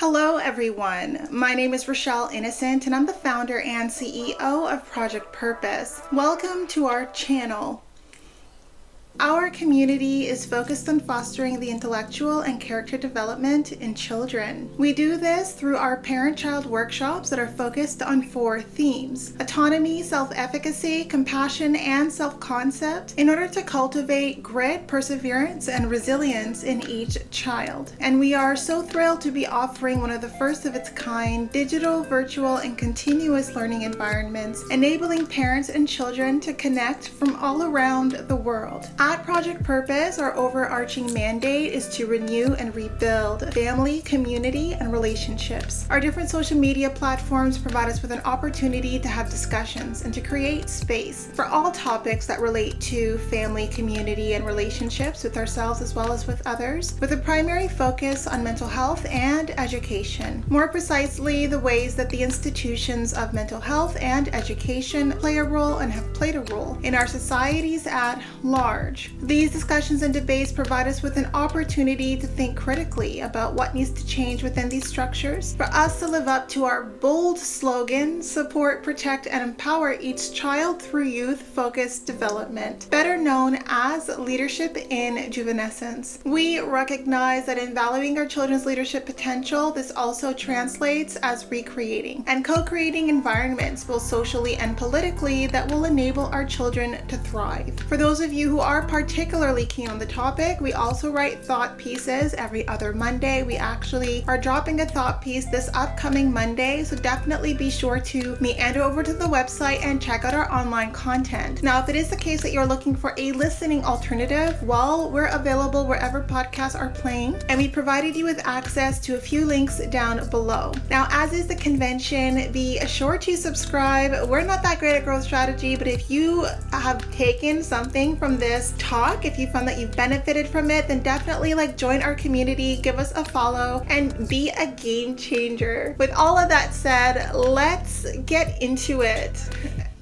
Hello everyone, my name is Rochelle Innocent and I'm the founder and CEO of Project Purpose. Welcome to our channel. Our community is focused on fostering the intellectual and character development in children. We do this through our parent-child workshops that are focused on 4 themes: autonomy, self-efficacy, compassion, and self-concept, in order to cultivate grit, perseverance, and resilience in each child. And we are so thrilled to be offering one of the first of its kind digital, virtual, and continuous learning environments, enabling parents and children to connect from all around the world. At Project Purpose, our overarching mandate is to renew and rebuild family, community, and relationships. Our different social media platforms provide us with an opportunity to have discussions and to create space for all topics that relate to family, community, and relationships with ourselves as well as with others, with a primary focus on mental health and education. More precisely, the ways that the institutions of mental health and education play a role and have played a role in our societies at large. These discussions and debates provide us with an opportunity to think critically about what needs to change within these structures for us to live up to our bold slogan, support, protect, and empower each child through youth-focused development, better known as leadership in juvenescence. We recognize that in valuing our children's leadership potential, this also translates as recreating and co-creating environments, both socially and politically, that will enable our children to thrive. For those of you who are particularly keen on the topic, we also write thought pieces every other Monday. We actually are dropping a thought piece this upcoming Monday, so definitely be sure to meander over to the website and check out our online content. Now, if it is the case that you're looking for a listening alternative, well, we're available wherever podcasts are playing, and we provided you with access to a few links down below. Now, as is the convention, be sure to subscribe. We're not that great at growth strategy, but if you have taken something from this talk, if you found that you've benefited from it, then definitely join our community, give us a follow, and be a game changer. With all of that said, let's get into it.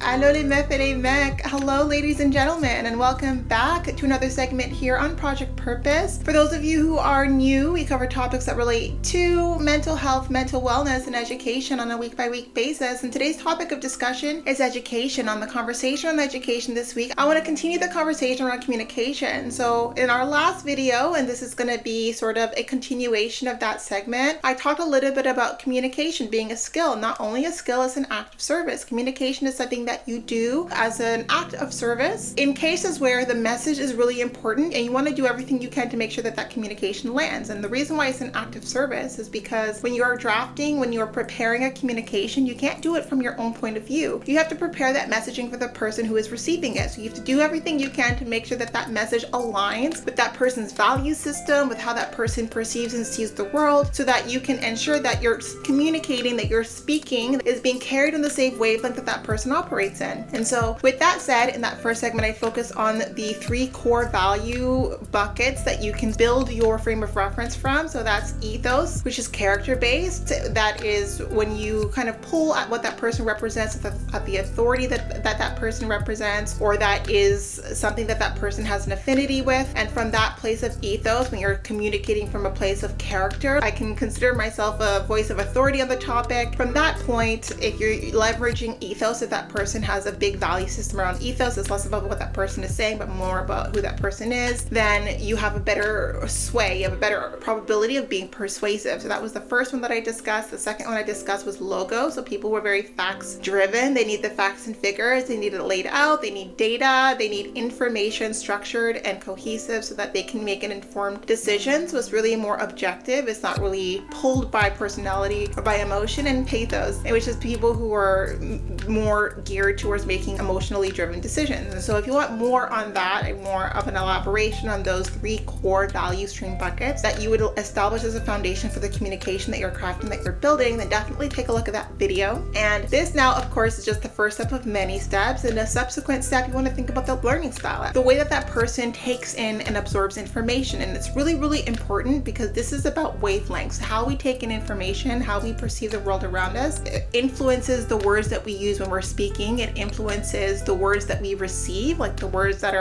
Allô les meufs et les mecs. Hello ladies and gentlemen, and welcome back to another segment here on Project Purpose. For those of you who are new, we cover topics that relate to mental health, mental wellness, and education on a week-by-week basis. And today's topic of discussion is education. On the conversation on education this week, I want to continue the conversation around communication. So in our last video, and this is going to be sort of a continuation of that segment, I talked a little bit about communication being a skill. Not only a skill, it's an act of service. Communication is something that you do as an act of service in cases where the message is really important and you want to do everything you can to make sure that that communication lands. And the reason why it's an act of service is because when you are drafting, when you are preparing a communication, you can't do it from your own point of view. You have to prepare that messaging for the person who is receiving it. So you have to do everything you can to make sure that that message aligns with that person's value system, with how that person perceives and sees the world, so that you can ensure that you're communicating, that you're speaking is being carried on the same wavelength that that person operates in. And so with that said, in that first segment, I focus on the 3 core value buckets that you can build your frame of reference from. So that's ethos, which is character based. That is when you kind of pull at what that person represents, at the authority that person represents, or that is something that that person has an affinity with. And from that place of ethos, when you're communicating from a place of character, I can consider myself a voice of authority on the topic. From that point, if you're leveraging ethos, if that person has a big value system around ethos, it's less about what that person is saying, but more about who that person is, then you have a better sway, you have a better probability of being persuasive. So that was the first one that I discussed. The second one I discussed was logo. So people were very facts driven. They need the facts and figures. They need it laid out. They need data. They need information structured and cohesive so that they can make an informed decision. So it's really more objective. It's not really pulled by personality or by emotion. And pathos, which is people who are more geared towards making emotionally driven decisions. And so if you want more on that and more of an elaboration on those 3 core value stream buckets that you would establish as a foundation for the communication that you're crafting, that you're building, then definitely take a look at that video. And this now, of course, is just the first step of many steps. In a subsequent step, you want to think about the learning style, the way that that person takes in and absorbs information. And it's really, really important because this is about wavelengths. How we take in information, how we perceive the world around us, it influences the words that we use when we're speaking, speaking, it influences the words that we receive, like the words that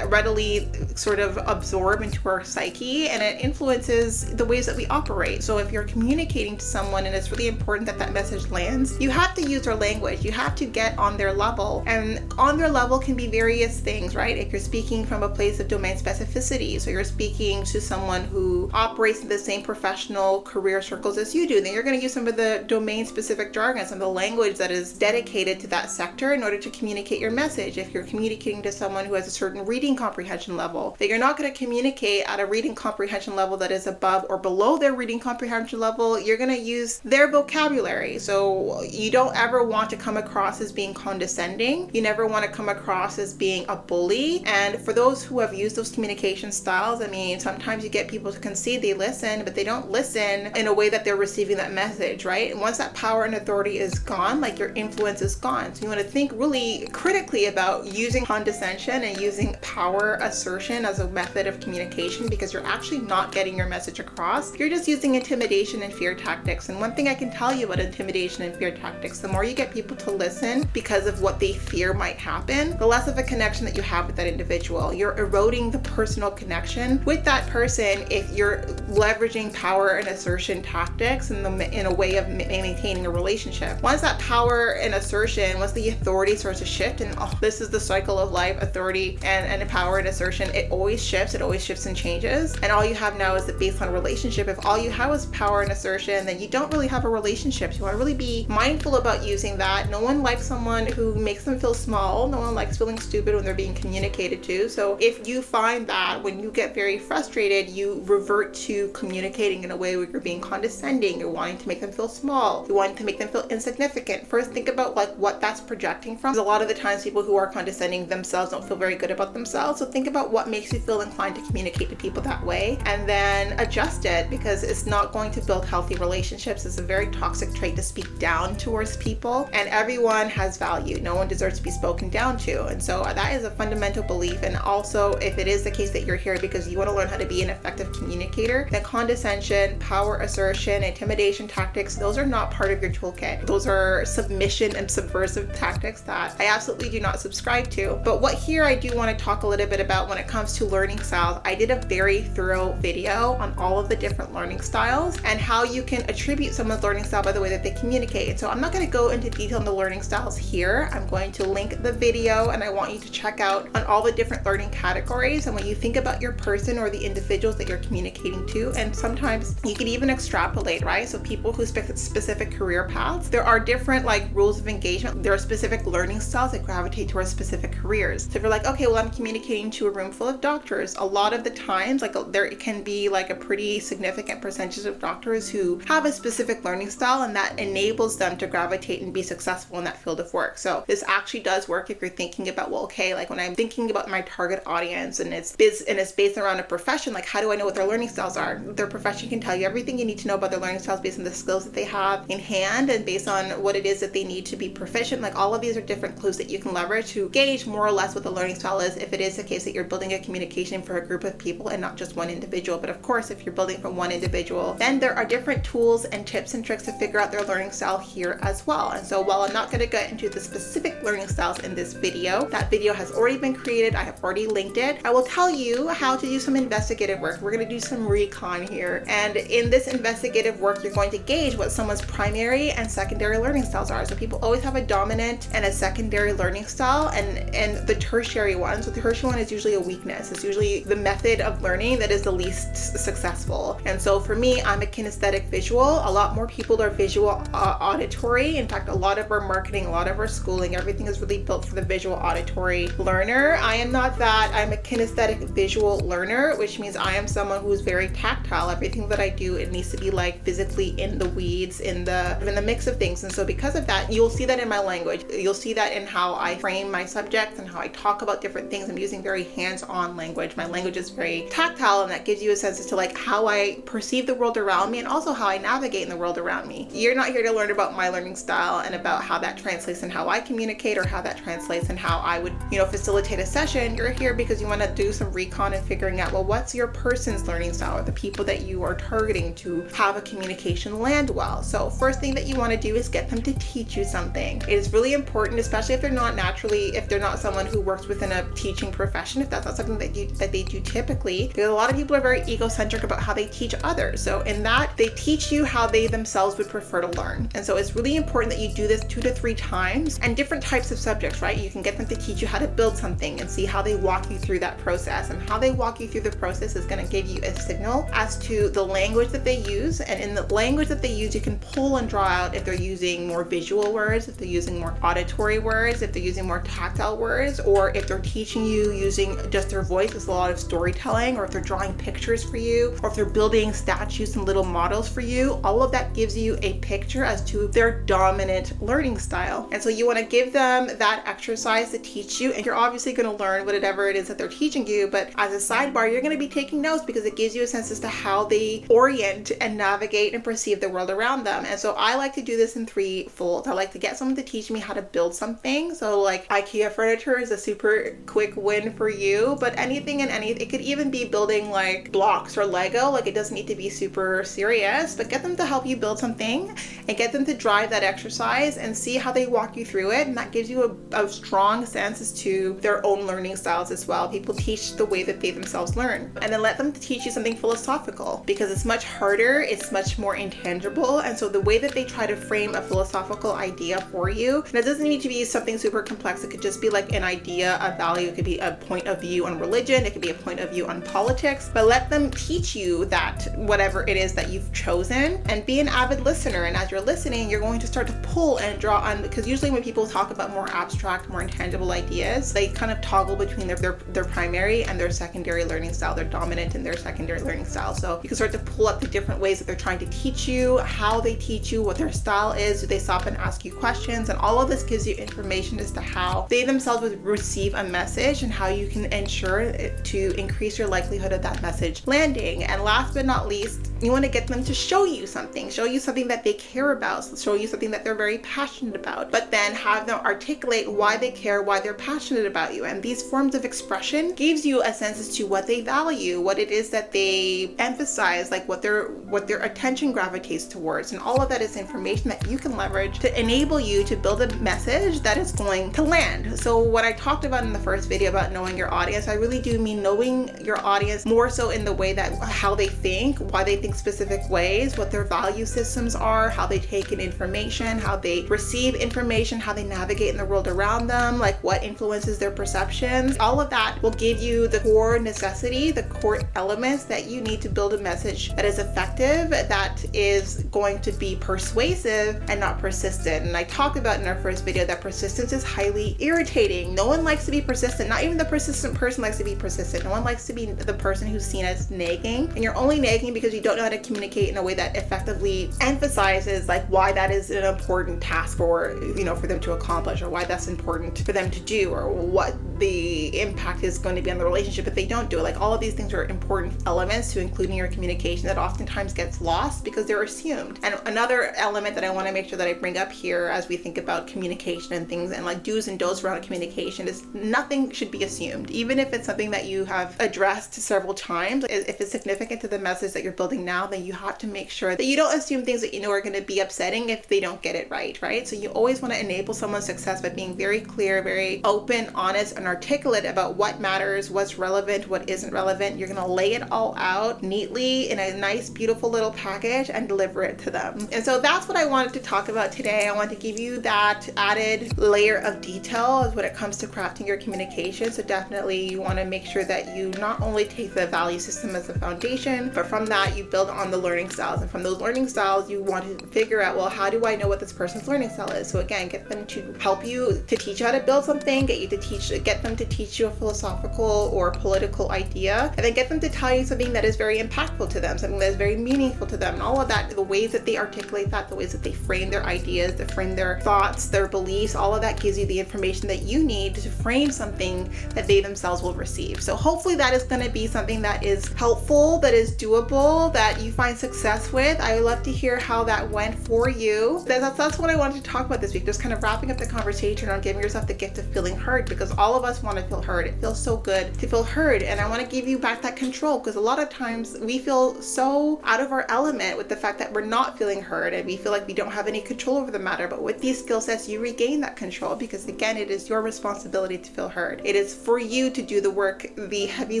readily sort of absorb into our psyche, and it influences the ways that we operate. So if you're communicating to someone and it's really important that that message lands, you have to use their language. You have to get on their level, and on their level can be various things, right? If you're speaking from a place of domain specificity, so you're speaking to someone who operates in the same professional career circles as you do, then you're going to use some of the domain specific jargon, some of the language that is dedicated to that sector in order to communicate your message. If you're communicating to someone who has a certain reading comprehension level, then you're not going to communicate at a reading comprehension level that is above or below their reading comprehension level. You're going to use their vocabulary. So you don't ever want to come across as being condescending. You never want to come across as being a bully. And for those who have used those communication styles, I mean, sometimes you get people to concede they listen, but they don't listen in a way that they're receiving that message, right? And once that power and authority is gone, like your influence is gone. So you want to think really critically about using condescension and using power assertion as a method of communication, because you're actually not getting your message across. You're just using intimidation and fear tactics. And one thing I can tell you about intimidation and fear tactics, the more you get people to listen because of what they fear might happen, the less of a connection that you have with that individual. You're eroding the personal connection with that person if you're leveraging power and assertion tactics in a way of maintaining a relationship. Once that power and assertion, once the authority starts to shift, and this is the cycle of life, authority and power and assertion, it always shifts and changes. And all you have now is the baseline relationship. If all you have is power and assertion, then you don't really have a relationship. So you want to really be mindful about using that. No one likes someone who makes them feel small. No one likes feeling stupid when they're being communicated to. So if you find that when you get very frustrated, you revert to communicating in a way where you're being condescending, you're wanting to make them feel small, you're wanting to make them feel insignificant, first think about like what that's projecting from. Because a lot of the times people who are condescending themselves don't feel very good about themselves. So think about what makes you feel inclined to communicate to people that way, and then adjust it, because it's not going to build healthy relationships. It's a very toxic trait to speak down towards people, and everyone has value. No one deserves to be spoken down to. And so that is a fundamental belief. And also, if it is the case that you're here because you want to learn how to be an effective communicator, then condescension, power assertion, intimidation tactics, those are not part of your toolkit. Those are submission and subversive tactics that I absolutely do not subscribe to. But what here I do want to talk a little bit about when it comes to learning styles, I did a very thorough video on all of the different learning styles and how you can attribute someone's learning style by the way that they communicate. And so I'm not going to go into detail on the learning styles here. I'm going to link the video, and I want you to check out on all the different learning categories. And when you think about your person or the individuals that you're communicating to, and sometimes you can even extrapolate, right? So people who specific career paths, there are different like rules of engagement. There are specific learning styles that gravitate towards specific careers. So if you're like, okay, well, I'm communicating to a room full of doctors, a lot of the times, like there can be like a pretty significant percentage of doctors who have a specific learning style, and that enables them to gravitate and be successful in that field of work. So this actually does work if you're thinking about, well, okay, like when I'm thinking about my target audience and it's based around a profession, like how do I know what their learning styles are? Their profession can tell you everything you need to know about their learning styles based on the skills that they have in hand and based on what it is that they need to be proficient. Like all of these are different clues that you can leverage to gauge more or less what the learning style is if it is the case that you're building a communication for a group of people and not just one individual. But of course, if you're building from one individual, then there are different tools and tips and tricks to figure out their learning style here as well. And so while I'm not going to get into the specific learning styles in this video, that video has already been created. I have already linked it. I will tell you how to do some investigative work. We're going to do some recon here. And in this investigative work, you're going to gauge what someone's primary and secondary learning styles are. So people always have a dominant and a secondary learning style, and the tertiary one. So the tertiary one is usually a weakness. It's usually the method of learning that is the least successful. And so for me, I'm a kinesthetic visual. A lot more people are visual auditory. In fact, a lot of our marketing, a lot of our schooling, everything is really built for the visual auditory learner. I am not that. I'm a kinesthetic visual learner, which means I am someone who's very tactile. Everything that I do, it needs to be like physically in the weeds, in the mix of things. And so because of that, you'll see that in my language. You'll see that in how I frame my subjects and how I talk about different things. I'm using very hands-on language. My language is very tactile, and that gives you a sense as to like how I perceive the world around me and also how I navigate in the world around me. You're not here to learn about my learning style and about how that translates in how I communicate or how that translates in how I would, facilitate a session. You're here because you want to do some recon and figuring out, well, what's your person's learning learning style, or the people that you are targeting to have a communication land well. So first thing that you want to do is get them to teach you something. It is really important, especially if they're not someone who works within a teaching profession, if that's not something that they do typically, because a lot of people are very egocentric about how they teach others. So in that, they teach you how they themselves would prefer to learn. And so it's really important that you do this 2 to 3 times, and different types of subjects, right? You can get them to teach you how to build something and see how they walk you through that process. And how they walk you through the process is going to give you a signal as to the language that they use. And in the language that they use, you can pull and draw out if they're using more visual words, if they're using more auditory words, if they're using more tactile words, or if they're teaching you using just their voice. There's a lot of storytelling, or if they're drawing pictures for you, or if they're building statues and little models for you. All of that gives you a picture as to their dominant learning style. And so you want to give them that exercise to teach you, and you're obviously going to learn whatever it is that they're teaching you, but as a sidebar, you're going to be taking notes because it gives you a sense as to how they orient and navigate and perceive the world around them. And so I like to do this in 3 folds. I like to get someone to teach me how to build something. So like IKEA furniture is a super quick win for you, but it could even be building like blocks or Lego. Like it doesn't need to be super serious, but get them to help you build something and get them to drive that exercise and see how they walk you through it. And that gives you a strong sense as to their own learning styles as well. People teach the way that they themselves learn. And then let them teach you something philosophical, because it's much harder, it's much more intangible. And so the way that they try to frame a philosophical idea for you, and it doesn't need to be something super complex. It could just be like an idea, a value. It could be a point of view on religion. It could be a point of view on politics, but let them teach you that whatever it is that you've chosen, and be an avid listener. And as you're listening, you're going to start to pull and draw on, because usually when people talk about more abstract, more intangible ideas, they kind of toggle between their primary and their secondary learning style. They're dominant in their secondary learning style. So you can start to pull up the different ways that they're trying to teach you, how they teach you, what their style is. Do they stop and ask you questions? And all of this gives you information as to how they themselves would receive a message and how you can ensure to increase your likelihood of that message landing. And last but not least, you want to get them to show you something that they care about, show you something that they're very passionate about, but then have them articulate why they care, why they're passionate about you. And these forms of expression gives you a sense as to what they value, what it is that they emphasize, like what their attention gravitates towards. And all of that is information that you can leverage to enable you to build a message that is going to land. So what I talked about in the first video about knowing your audience, I really do mean knowing your audience more so in the way that how they think, why they think specific ways, what their value systems are, how they take in information, how they receive information, how they navigate in the world around them, like what influences their perceptions. All of that will give you the core necessity, the core elements that you need to build a message that is effective, that is going to be persuasive and not persistent. And I talked about in our first video that persistence is highly irritating. No one likes to be persistent. Not even the persistent person likes to be persistent. No one likes to be the person who's seen as nagging. And you're only nagging because you don't know how to communicate in a way that effectively emphasizes like why that is an important task for them to accomplish, or why that's important for them to do, or what the impact is going to be on the relationship if they don't do it. Like all of these things are important elements to include in your communication that oftentimes gets lost because they're assumed. And another element that I want to make sure that I bring up here as we think about communication and things and like do's and don'ts around communication is nothing should be assumed. Even if it's something that you have addressed several times, if it's significant to the message that you're building now, then you have to make sure that you don't assume things that you know are going to be upsetting if they don't get it right? So you always want to enable someone's success by being very clear, very open, honest, and articulate about what matters, what's relevant, what isn't relevant. You're going to lay it all out neatly in a nice, beautiful little package and deliver it to them. And so that's what I wanted to talk about today. I want to give you that added layer of detail when it comes to crafting your communication. So definitely you want to make sure that you not only take the value system as a foundation, but from that you build on the learning styles. And from those learning styles, you want to figure out, well, how do I know what this person's learning style is? So again, get them to help you to teach you how to build something, get them to teach you a philosophical or political idea, and then get them to tell you something that is very impactful to them, something that is very meaningful to them. And all of that, the ways that they articulate that, the ways that they frame their ideas, they frame their thoughts, their beliefs, all of that gives you the information that you need to frame something that they themselves will receive. So hopefully that is going to be something that is helpful, that is doable, that you find success with. I would love to hear how that went for you. That's what I wanted to talk about this week, just kind of wrapping up the conversation on giving yourself the gift of feeling heard, because all of of us want to feel heard. It feels so good to feel heard, and I want to give you back that control, because a lot of times we feel so out of our element with the fact that we're not feeling heard, and we feel like we don't have any control over the matter. But with these skill sets, you regain that control, because again, it is your responsibility to feel heard. It is for you to do the work, the heavy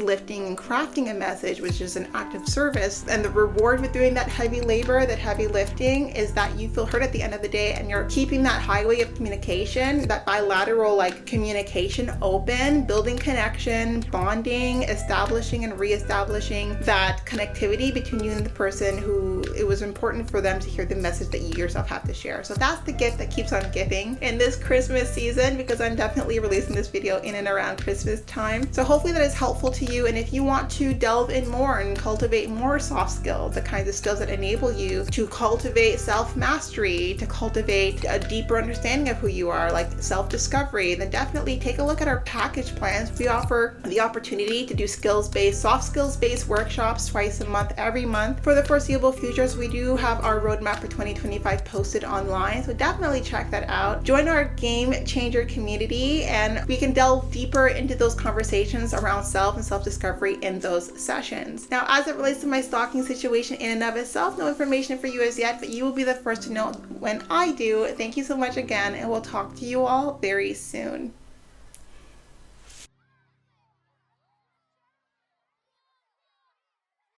lifting and crafting a message, which is an act of service. And the reward with doing that heavy labor, that heavy lifting, is that you feel heard at the end of the day, and you're keeping that highway of communication, that bilateral like communication open, building connection, bonding, establishing and reestablishing that connectivity between you and the person who it was important for them to hear the message that you yourself have to share. So that's the gift that keeps on giving in this Christmas season, because I'm definitely releasing this video in and around Christmas time. So hopefully that is helpful to you. And if you want to delve in more and cultivate more soft skills, the kinds of skills that enable you to cultivate self-mastery, to cultivate a deeper understanding of who you are, like self-discovery, then definitely take a look at our package plans. We offer the opportunity to do skills-based, soft skills-based workshops twice a month, every month for the foreseeable future. So we do have our roadmap for 2025 posted online, so definitely check that out. Join our game changer community, and we can delve deeper into those conversations around self and self-discovery in those sessions. Now, as it relates to my stalking situation in and of itself, no information for you as yet, but you will be the first to know when I do. Thank you so much again, and we'll talk to you all very soon.